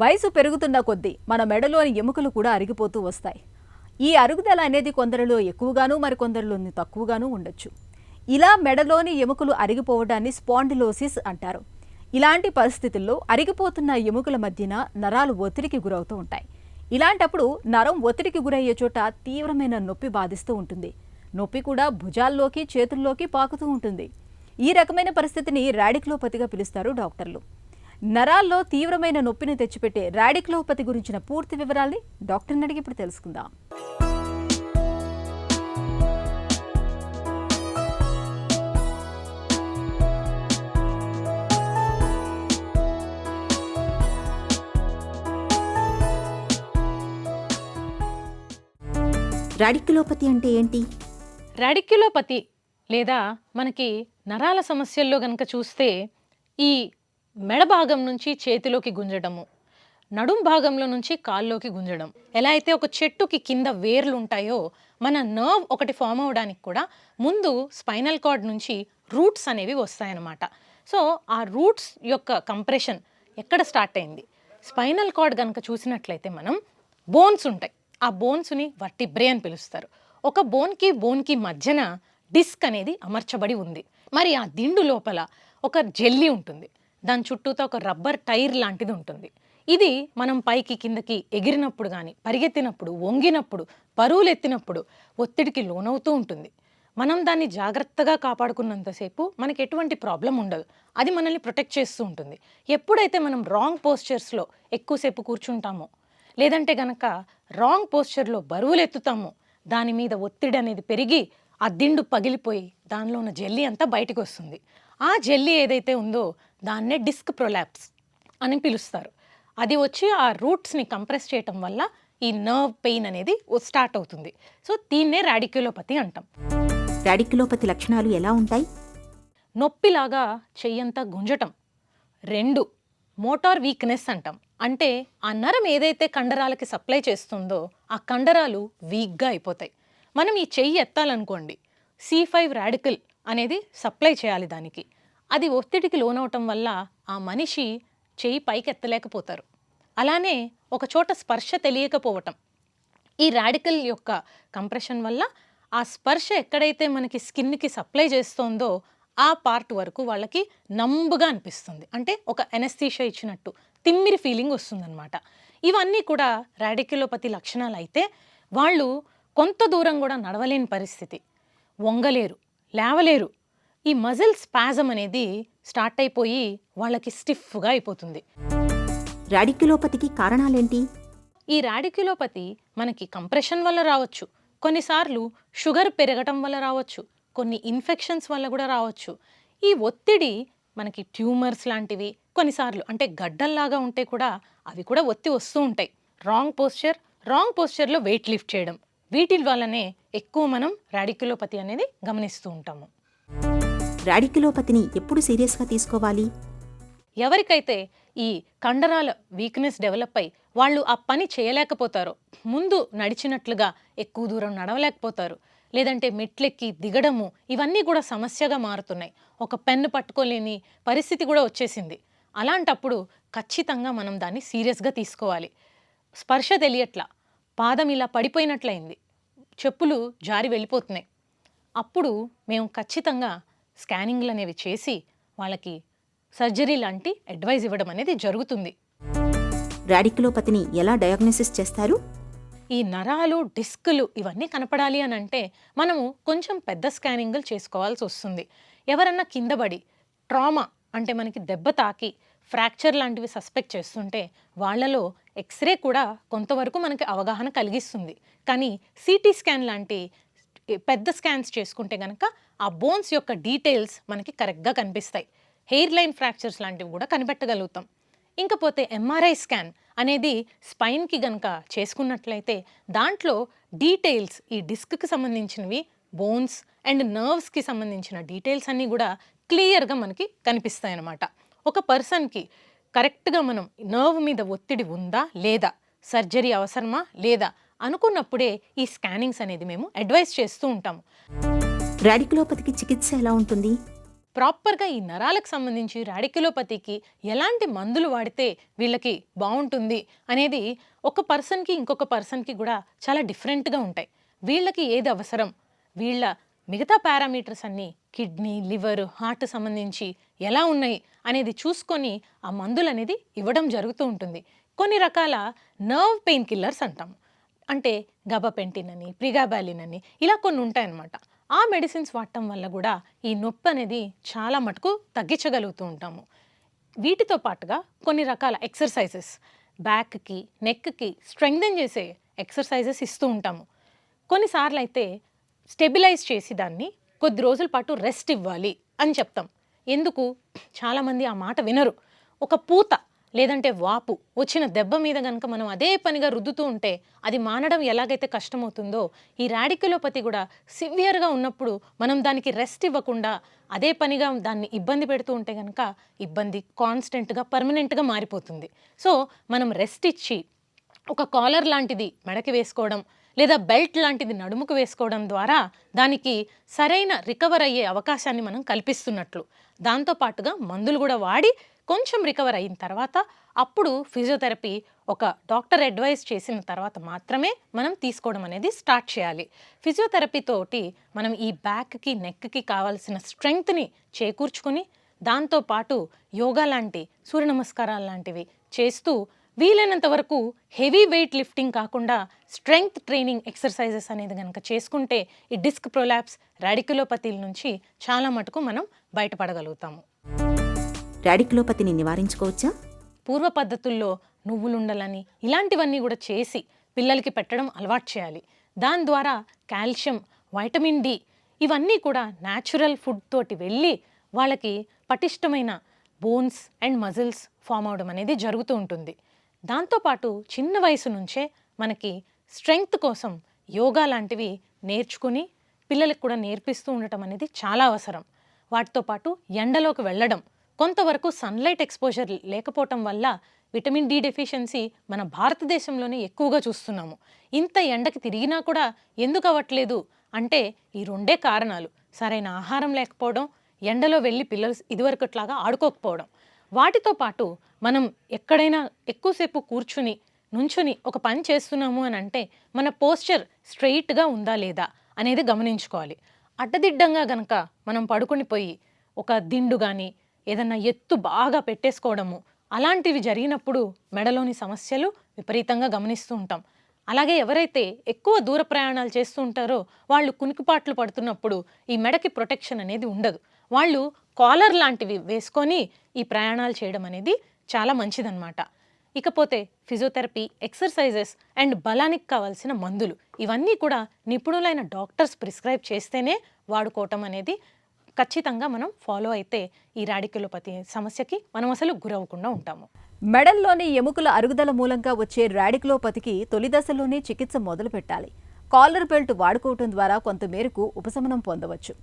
వయసు పెరుగుతున్న కొద్దీ మన మెడలోని ఎముకలు కూడా అరిగిపోతూ వస్తాయి. ఈ అరుగుదల అనేది కొందరిలో ఎక్కువగాను మరికొందరిలో తక్కువగాను ఉండొచ్చు. ఇలా మెడలోని ఎముకలు అరిగిపోవడాన్ని స్పాండిలోసిస్ అంటారు. ఇలాంటి పరిస్థితుల్లో అరిగిపోతున్న ఎముకల మధ్యన నరాలు ఒత్తిడికి గురవుతూ ఉంటాయి. ఇలాంటప్పుడు నరం ఒత్తిడికి గురయ్యే చోట తీవ్రమైన నొప్పి బాధిస్తూ ఉంటుంది. నొప్పి కూడా భుజాల్లోకి చేతుల్లోకి పాకుతూ ఉంటుంది. ఈ రకమైన పరిస్థితిని రాడిక్యులోపతిగా పిలుస్తారు డాక్టర్లు. నరాల్లో తీవ్రమైన నొప్పిని తెచ్చిపెట్టే రాడిక్యులోపతి గురించిన పూర్తి వివరాల్ని డాక్టర్ని అడిగి ఇప్పుడు తెలుసుకుందాం. రాడిక్యులోపతి అంటే ఏంటి? రాడిక్యులోపతి లేదా మనకి నరాల సమస్యల్లో గనక చూస్తే ఈ మెడ భాగం నుంచి చేతిలోకి గుంజడము, నడుం భాగంలో నుంచి కాల్లోకి గుంజడం. ఎలా అయితే ఒక చెట్టుకి కింద వేర్లు ఉంటాయో మన నర్వ్ ఒకటి ఫామ్ అవడానికి కూడా ముందు స్పైనల్ కార్డ్ నుంచి రూట్స్ అనేవి వస్తాయన్నమాట. సో ఆ రూట్స్ యొక్క కంప్రెషన్ ఎక్కడ స్టార్ట్ అయింది? స్పైనల్ కార్డ్ కనుక చూసినట్లయితే మనం బోన్స్ ఉంటాయి. ఆ బోన్స్ని వర్టిబ్రే అని పిలుస్తారు. ఒక బోన్కి మధ్యన డిస్క్ అనేది అమర్చబడి ఉంది. మరి ఆ దిండు లోపల ఒక జెల్లీ ఉంటుంది. దాని చుట్టూతో ఒక రబ్బర్ టైర్ లాంటిది ఉంటుంది. ఇది మనం పైకి కిందకి ఎగిరినప్పుడు కానీ, పరిగెత్తినప్పుడు, వంగినప్పుడు, బరువులు ఎత్తినప్పుడు ఒత్తిడికి లోనవుతూ ఉంటుంది. మనం దాన్ని జాగ్రత్తగా కాపాడుకున్నంతసేపు మనకి ఎటువంటి ప్రాబ్లం ఉండదు. అది మనల్ని ప్రొటెక్ట్ చేస్తూ ఉంటుంది. ఎప్పుడైతే మనం రాంగ్ పోస్చర్స్లో ఎక్కువసేపు కూర్చుంటామో, లేదంటే గనక రాంగ్ పోస్చర్లో బరువులు ఎత్తుతామో, దాని మీద ఒత్తిడి అనేది పెరిగి ఆ దిండు పగిలిపోయి దానిలో ఉన్న జెల్లీ అంతా బయటకు వస్తుంది. ఆ జెల్లీ ఏదైతే ఉందో దాన్నే డిస్క్ ప్రొలాప్స్ అని పిలుస్తారు. అది వచ్చి ఆ రూట్స్ని కంప్రెస్ చేయటం వల్ల ఈ నర్వ్ పెయిన్ అనేది స్టార్ట్ అవుతుంది. సో దీన్నే రాడిక్యులోపతి అంటాం. రాడిక్యులోపతి లక్షణాలు ఎలా ఉంటాయి? నొప్పిలాగా చెయ్యంతా గుంజటం. 2 మోటార్ వీక్నెస్ అంటాం. అంటే ఆ నరం ఏదైతే కండరాలకి సప్లై చేస్తుందో ఆ కండరాలు వీక్గా అయిపోతాయి. మనం ఈ చెయ్యి ఎత్తాలనుకోండి, C5 రాడికల్ అనేది సప్లై చేయాలి దానికి. అది ఒత్తిడికి లోనవటం వల్ల ఆ మనిషి చెయ్యి పైకి ఎత్తలేకపోతారు. అలానే ఒక చోట స్పర్శ తెలియకపోవటం, ఈ రాడికల్ యొక్క కంప్రెషన్ వల్ల ఆ స్పర్శ ఎక్కడైతే మనకి స్కిన్కి సప్లై చేస్తోందో ఆ పార్ట్ వరకు వాళ్ళకి నంబుగా అనిపిస్తుంది. అంటే ఒక ఎనస్థీషియా ఇచ్చినట్టు తిమ్మిరి ఫీలింగ్ వస్తుందన్నమాట. ఇవన్నీ కూడా రాడిక్యులోపతి లక్షణాలు అయితే వాళ్ళు కొంత దూరం కూడా నడవలేని పరిస్థితి, వంగలేరు, లేవలేరు. ఈ మజిల్ స్పాజం అనేది స్టార్ట్ అయిపోయి వాళ్ళకి స్టిఫ్గా అయిపోతుంది. రాడిక్యులోపతికి కారణాలేంటి? ఈ రాడిక్యులోపతి మనకి కంప్రెషన్ వల్ల రావచ్చు, కొన్నిసార్లు షుగర్ పెరగటం వల్ల రావచ్చు, కొన్ని ఇన్ఫెక్షన్స్ వల్ల కూడా రావచ్చు. ఈ ఒత్తిడి మనకి ట్యూమర్స్ లాంటివి కొన్నిసార్లు అంటే గడ్డల్లాగా ఉంటే కూడా అవి కూడా ఒత్తి వస్తూ ఉంటాయి. రాంగ్ పోస్చర్లో వెయిట్ లిఫ్ట్ చేయడం, వీటి వల్లనే ఎక్కువ మనం రాడిక్యులోపతి అనేది గమనిస్తూ ఉంటాము. రాడిక్యులోపతిని ఎప్పుడు సీరియస్గా తీసుకోవాలి? ఎవరికైతే ఈ కండరాల వీక్నెస్ డెవలప్ అయ్యి వాళ్ళు ఆ పని చేయలేకపోతారో, ముందు నడిచినట్లుగా ఎక్కువ దూరం నడవలేకపోతారు, లేదంటే మెట్లెక్కి దిగడము, ఇవన్నీ కూడా సమస్యగా మారుతున్నాయి. ఒక పెన్ను పట్టుకోలేని పరిస్థితి కూడా వచ్చేసింది. అలాంటప్పుడు ఖచ్చితంగా మనం దాన్ని సీరియస్గా తీసుకోవాలి. స్పర్శ తెలియట్లా, పాదం ఇలా పడిపోయినట్లయింది, చెప్పులు జారి వెళ్ళిపోతున్నాయి, అప్పుడు మేము ఖచ్చితంగా స్కానింగ్లు అనేవి చేసి వాళ్ళకి సర్జరీ లాంటి అడ్వైజ్ ఇవ్వడం అనేది జరుగుతుంది. రాడిక్యులోపతిని ఎలా డయాగ్నోసిస్ చేస్తారు? ఈ నరాలు, డిస్కులు ఇవన్నీ కనపడాలి అని అంటే మనము కొంచెం పెద్ద స్కానింగ్లు చేసుకోవాల్సి వస్తుంది. ఎవరన్నా కిందపడి ట్రామా అంటే మనకి దెబ్బ తాకి ఫ్రాక్చర్ లాంటివి సస్పెక్ట్ చేస్తుంటే వాళ్ళలో ఎక్స్రే కూడా కొంతవరకు మనకి అవగాహన కలిగిస్తుంది. కానీ సిటీ స్కాన్ లాంటి పెద్ద స్కాన్స్ చేసుకుంటే కనుక ఆ బోన్స్ యొక్క డీటెయిల్స్ మనకి కరెక్ట్గా కనిపిస్తాయి. హెయిర్ లైన్ ఫ్రాక్చర్స్ లాంటివి కూడా కనిపెట్టగలుగుతాం. ఇంకపోతే ఎంఆర్ఐ స్కాన్ అనేది స్పైన్కి గనక చేసుకున్నట్లయితే దాంట్లో డీటెయిల్స్ ఈ డిస్క్కి సంబంధించినవి, బోన్స్ అండ్ నర్వ్స్కి సంబంధించిన డీటెయిల్స్ అన్నీ కూడా క్లియర్గా మనకి కనిపిస్తాయి అన్నమాట. ఒక పర్సన్కి కరెక్ట్గా మనం నర్వ్ మీద ఒత్తిడి ఉందా లేదా, సర్జరీ అవసరమా లేదా అనుకున్నప్పుడే ఈ స్కానింగ్స్ అనేది మేము అడ్వైస్ చేస్తూ ఉంటాము. రాడిక్యులోపతికి చికిత్స ఎలా ఉంటుంది? ప్రాపర్గా ఈ నరాలకు సంబంధించి రాడిక్యులోపతికి ఎలాంటి మందులు వాడితే వీళ్ళకి బాగుంటుంది అనేది ఒక పర్సన్కి ఇంకొక పర్సన్కి కూడా చాలా డిఫరెంట్గా ఉంటాయి. వీళ్ళకి ఏది అవసరం, వీళ్ళ మిగతా పారామీటర్స్ అన్నీ కిడ్నీ, లివర్, హార్ట్ సంబంధించి ఎలా ఉన్నాయి అనేది చూసుకొని ఆ మందులు అనేది ఇవ్వడం జరుగుతూ ఉంటుంది. కొన్ని రకాల నర్వ్ పెయిన్ కిల్లర్స్ అంటాం, అంటే గబాపెంటిన్ అని, ప్రిగాబాలిన్ అని ఇలా కొన్ని ఉంటాయన్నమాట. ఆ మెడిసిన్స్ వాడటం వల్ల కూడా ఈ నొప్పి అనేది చాలా మటుకు తగ్గించగలుగుతూ ఉంటాము. వీటితో పాటుగా కొన్ని రకాల ఎక్సర్సైజెస్, బ్యాక్కి, నెక్కి స్ట్రెంగ్థెన్ చేసే ఎక్సర్సైజెస్ ఇస్తూ ఉంటాము. కొన్నిసార్లు అయితే స్టెబిలైజ్ చేసి దాన్ని కొద్ది రోజుల పాటు రెస్ట్ ఇవ్వాలి అని చెప్తాం. ఎందుకు? చాలామంది ఆ మాట వినరు. ఒక పూత లేదంటే వాపు వచ్చిన దెబ్బ మీద కనుక మనం అదే పనిగా రుద్దుతూ ఉంటే అది మానడం ఎలాగైతే కష్టమవుతుందో, ఈ రాడిక్యులోపతి కూడా సివియర్గా ఉన్నప్పుడు మనం దానికి రెస్ట్ ఇవ్వకుండా అదే పనిగా దాన్ని ఇబ్బంది పెడుతూ ఉంటే కనుక ఇబ్బంది కాన్స్టెంట్గా పర్మనెంట్గా మారిపోతుంది. సో మనం రెస్ట్ ఇచ్చి ఒక కాలర్ లాంటిది మెడకి వేసుకోవడం లేదా బెల్ట్ లాంటిది నడుముకు వేసుకోవడం ద్వారా దానికి సరైన రికవర్ అయ్యే అవకాశాన్ని మనం కల్పిస్తున్నట్లు. దాంతోపాటుగా మందులు కూడా వాడి కొంచెం రికవర్ అయిన తర్వాత అప్పుడు ఫిజియోథెరపీ ఒక డాక్టర్ అడ్వైస్ చేసిన తర్వాత మాత్రమే మనం తీసుకోవడం అనేది స్టార్ట్ చేయాలి. ఫిజియోథెరపీ తోటి మనం ఈ బ్యాక్కి, నెక్కి కావాల్సిన స్ట్రెంగ్త్ని చేకూర్చుకొని దాంతోపాటు యోగా లాంటి, సూర్య నమస్కారాలు లాంటివి చేస్తూ వీలైనంత వరకు హెవీ వెయిట్ లిఫ్టింగ్ కాకుండా స్ట్రెంగ్త్ ట్రైనింగ్ ఎక్సర్సైజెస్ అనేది కనుక చేసుకుంటే ఈ డిస్క్ ప్రొలాప్స్, రాడిక్యులోపతిల నుంచి చాలా మటుకు మనం బయటపడగలుగుతాము. రాడిక్యులోపతిని నివారించుకోవచ్చా? పూర్వ పద్ధతుల్లో నువ్వులుండలని ఇలాంటివన్నీ కూడా చేసి పిల్లలకి పెట్టడం అలవాటు చేయాలి. దాని ద్వారా కాల్షియం, వైటమిన్ డి ఇవన్నీ కూడా న్యాచురల్ ఫుడ్ తోటి వెళ్ళి వాళ్ళకి పటిష్టమైన బోన్స్ అండ్ మజిల్స్ ఫామ్ అవడం అనేది జరుగుతూ ఉంటుంది. దాంతోపాటు చిన్న వయసు నుంచే మనకి స్ట్రెంగ్త్ కోసం యోగా లాంటివి నేర్చుకుని పిల్లలకు కూడా నేర్పిస్తూ ఉండటం అనేది చాలా అవసరం. వాటితో పాటు ఎండలోకి వెళ్ళడం, కొంతవరకు సన్లైట్ ఎక్స్పోజర్ లేకపోవటం వల్ల విటమిన్ డి డెఫిషియన్సీ మన భారతదేశంలోనే ఎక్కువగా చూస్తున్నాము. ఇంత ఎండకి తిరిగినా కూడా ఎందుకు అవ్వట్లేదు అంటే ఈ రెండే కారణాలు: సరైన ఆహారం లేకపోవడం, ఎండలో వెళ్ళి పిల్లలు ఇదివరకట్లాగా ఆడుకోకపోవడం. వాటితో పాటు మనం ఎక్కడైనా ఎక్కువసేపు కూర్చుని నుంచుని ఒక పని చేస్తున్నాము అని అంటే మన పోస్చర్ స్ట్రెయిట్గా ఉందా లేదా అనేది గమనించుకోవాలి. అడ్డదిడ్డంగా గనక మనం పడుకుని పోయి ఒక దిండు కానీ ఏదన్నా ఎత్తు బాగా పెట్టేసుకోవడము అలాంటివి జరిగినప్పుడు మెడలోని సమస్యలు విపరీతంగా గమనిస్తూ ఉంటాం. అలాగే ఎవరైతే ఎక్కువ దూర ప్రయాణాలు చేస్తూ ఉంటారో వాళ్ళు కునికిపాట్లు పడుతున్నప్పుడు ఈ మెడకి ప్రొటెక్షన్ అనేది ఉండదు. వాళ్ళు కాలర్ లాంటివి వేసుకొని ఈ ప్రయాణాలు చేయడం అనేది చాలా మంచిదన్నమాట. ఇకపోతే ఫిజియోథెరపీ, ఎక్సర్సైజెస్ అండ్ బలానికి కావాల్సిన మందులు ఇవన్నీ కూడా నిపుణులైన డాక్టర్స్ ప్రిస్క్రైబ్ చేస్తేనే వాడుకోవటం అనేది ఖచ్చితంగా మనం ఫాలో అయితే ఈ రాడిక్యులోపతి సమస్యకి మనం అసలు గురవ్వకుండా ఉంటాము. మెడల్లోని ఎముకల అరుగుదల మూలంగా వచ్చే రాడిక్యులోపతికి తొలి దశలోనే చికిత్స మొదలు పెట్టాలి. కాలర్ బెల్ట్ వాడుకోవటం ద్వారా కొంతమేరకు ఉపశమనం పొందవచ్చు.